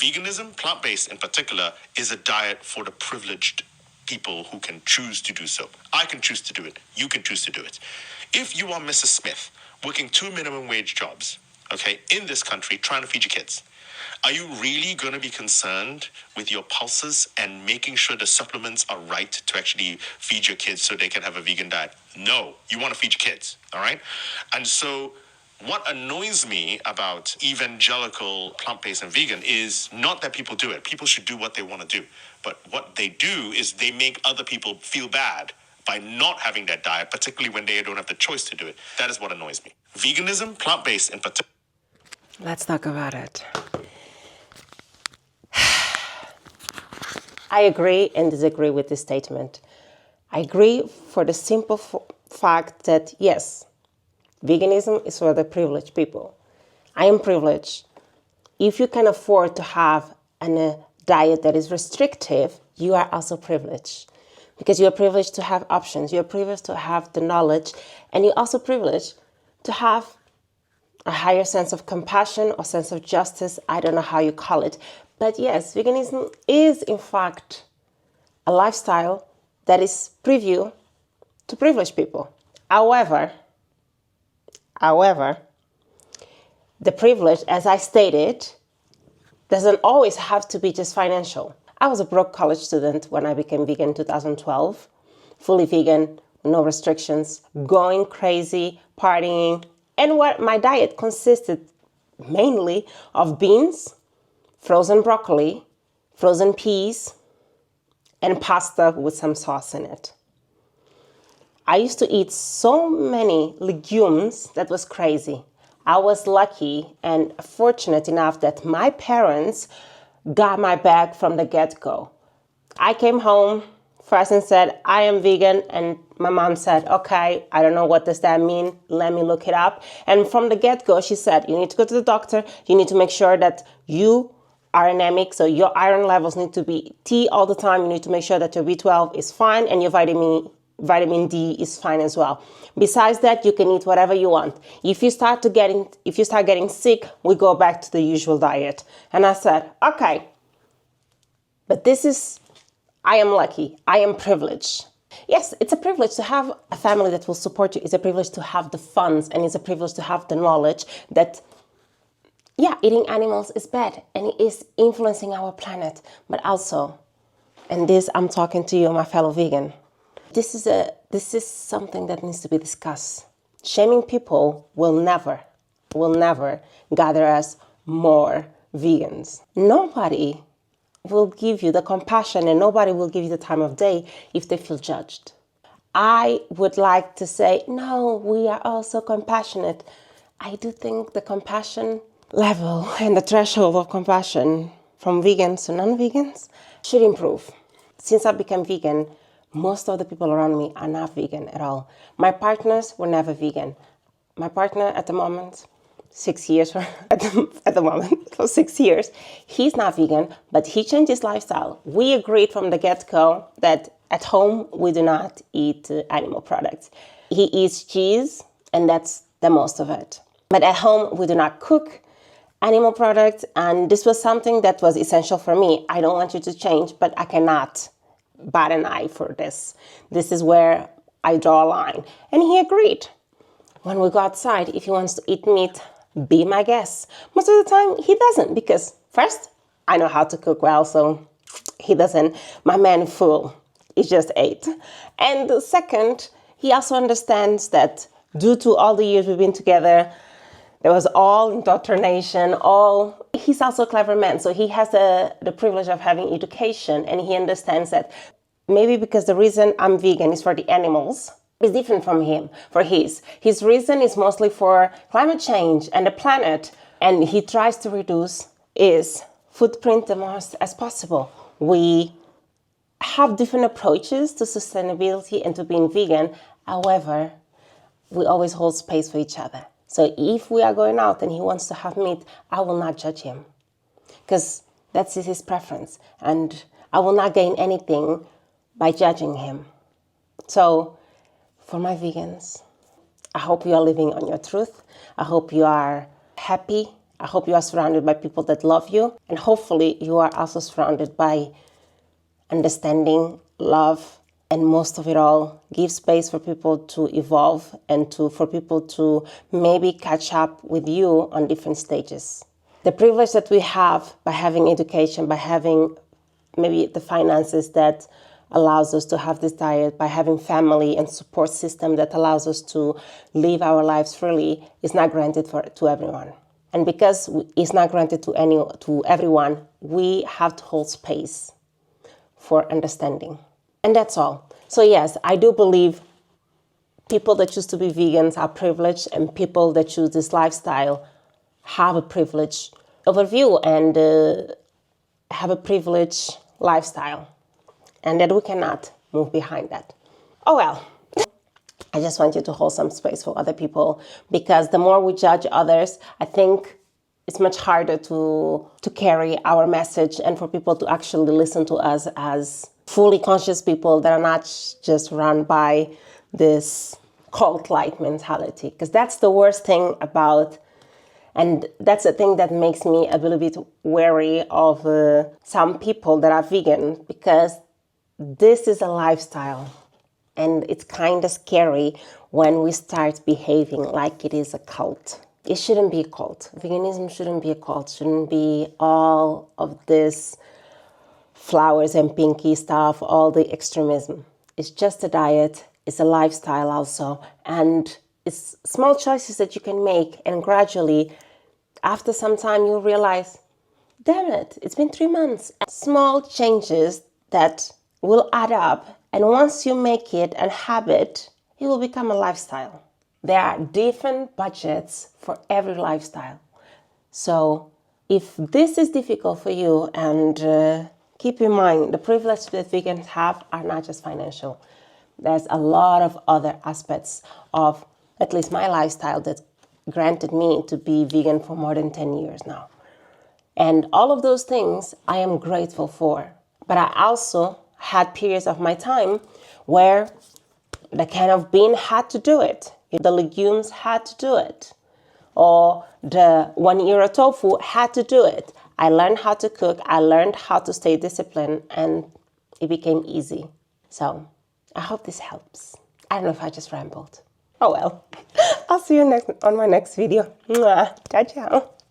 Veganism, plant-based in particular, is a diet for the privileged people who can choose to do so. I can choose to do it. You can choose to do it. If you are Mrs. Smith, working 2 minimum wage jobs, okay, in this country, trying to feed your kids, are you really going to be concerned with your pulses and making sure the supplements are right to actually feed your kids so they can have a vegan diet? No, you want to feed your kids, all right? And so what annoys me about evangelical plant-based and vegan is not that people do it. People should do what they want to do. But what they do is they make other people feel bad by not having that diet, particularly when they don't have the choice to do it. That is what annoys me. Veganism, plant-based in particular. Let's talk about it. I agree and disagree with this statement. I agree for the simple fact that, yes, veganism is for the privileged people. I am privileged. If you can afford to have a diet that is restrictive, you are also privileged. Because you are privileged to have options, you are privileged to have the knowledge, and you're also privileged to have a higher sense of compassion or sense of justice. I don't know how you call it. But yes, veganism is in fact a lifestyle that is preview to privileged people. However, the privilege, as I stated, doesn't always have to be just financial. I was a broke college student when I became vegan in 2012, fully vegan, no restrictions, going crazy, partying, and what my diet consisted mainly of beans, frozen broccoli, frozen peas, and pasta with some sauce in it. I used to eat so many legumes that was crazy. I was lucky and fortunate enough that my parents got my back from the get-go. I came home first and said, I am vegan, and my mom said, okay, I don't know what does that mean, let me look it up. And from the get-go, she said, you need to go to the doctor, you need to make sure that you are anemic, so your iron levels need to be T all the time, you need to make sure that your B12 is fine and your vitamin D is fine as well. Besides that, you can eat whatever you want. If you start getting sick, we go back to the usual diet. And I said, okay, but I am lucky. I am privileged. Yes, it's a privilege to have a family that will support you. It's a privilege to have the funds, and it's a privilege to have the knowledge that, yeah, eating animals is bad and it is influencing our planet. But also, and this I'm talking to you, my fellow vegan, this is something that needs to be discussed. Shaming people will never gather us more vegans. Nobody will give you the compassion and nobody will give you the time of day if they feel judged. I would like to say, no, we are also compassionate. I do think the compassion level and the threshold of compassion from vegans to non-vegans should improve. Since I became vegan, most of the people around me are not vegan at all. My partners were never vegan. My partner at the moment, 6 years, at the moment, for 6 years, he's not vegan, but he changed his lifestyle. We agreed from the get-go that at home we do not eat animal products. He eats cheese, and that's the most of it. But at home we do not cook animal products, and this was something that was essential for me. I don't want you to change, but I cannot bat an eye for this. This is where I draw a line. And he agreed. When we go outside, if he wants to eat meat, be my guest. Most of the time, he doesn't, because first, I know how to cook well, so he doesn't. My man fool, he just ate. And second, he also understands that due to all the years we've been together, there was all indoctrination, he's also a clever man, so he has the privilege of having education, and he understands that maybe because the reason I'm vegan is for the animals is different from him, for his. His reason is mostly for climate change and the planet, and he tries to reduce his footprint the most as possible. We have different approaches to sustainability and to being vegan, however, we always hold space for each other. So if we are going out and he wants to have meat, I will not judge him, because that's his preference. And I will not gain anything by judging him. So for my vegans, I hope you are living on your truth. I hope you are happy. I hope you are surrounded by people that love you, and hopefully you are also surrounded by understanding, love, and most of it all, give space for people to evolve and for people to maybe catch up with you on different stages. The privilege that we have by having education, by having maybe the finances that allows us to have this diet, by having family and support system that allows us to live our lives freely, is not granted to everyone. And because it's not granted to everyone, we have to hold space for understanding. And that's all. So yes, I do believe people that choose to be vegans are privileged, and people that choose this lifestyle have a privileged overview and have a privileged lifestyle, and that we cannot move behind that. Oh well, I just want you to hold some space for other people, because the more we judge others, I think it's much harder to carry our message and for people to actually listen to us as fully conscious people that are not just run by this cult-like mentality. Because that's the worst thing about, and that's the thing that makes me a little bit wary of some people that are vegan, because this is a lifestyle. And it's kind of scary when we start behaving like it is a cult. It shouldn't be a cult. Veganism shouldn't be a cult. Shouldn't be all of this flowers and pinky stuff, all the extremism. It's just a diet. It's a lifestyle also. And it's small choices that you can make. And gradually, after some time, you'll realize, damn it, it's been 3 months. Small changes that will add up. And once you make it a habit, it will become a lifestyle. There are different budgets for every lifestyle. So if this is difficult for you, and keep in mind, the privilege that vegans have are not just financial. There's a lot of other aspects of at least my lifestyle that granted me to be vegan for more than 10 years now. And all of those things I am grateful for. But I also had periods of my time where the can of bean had to do it. The legumes had to do it. Or the 1 euro tofu had to do it. I learned how to cook. I learned how to stay disciplined, and it became easy. So I hope this helps. I don't know if I just rambled. Oh well. I'll see you on my next video. Mwah. Ciao, ciao.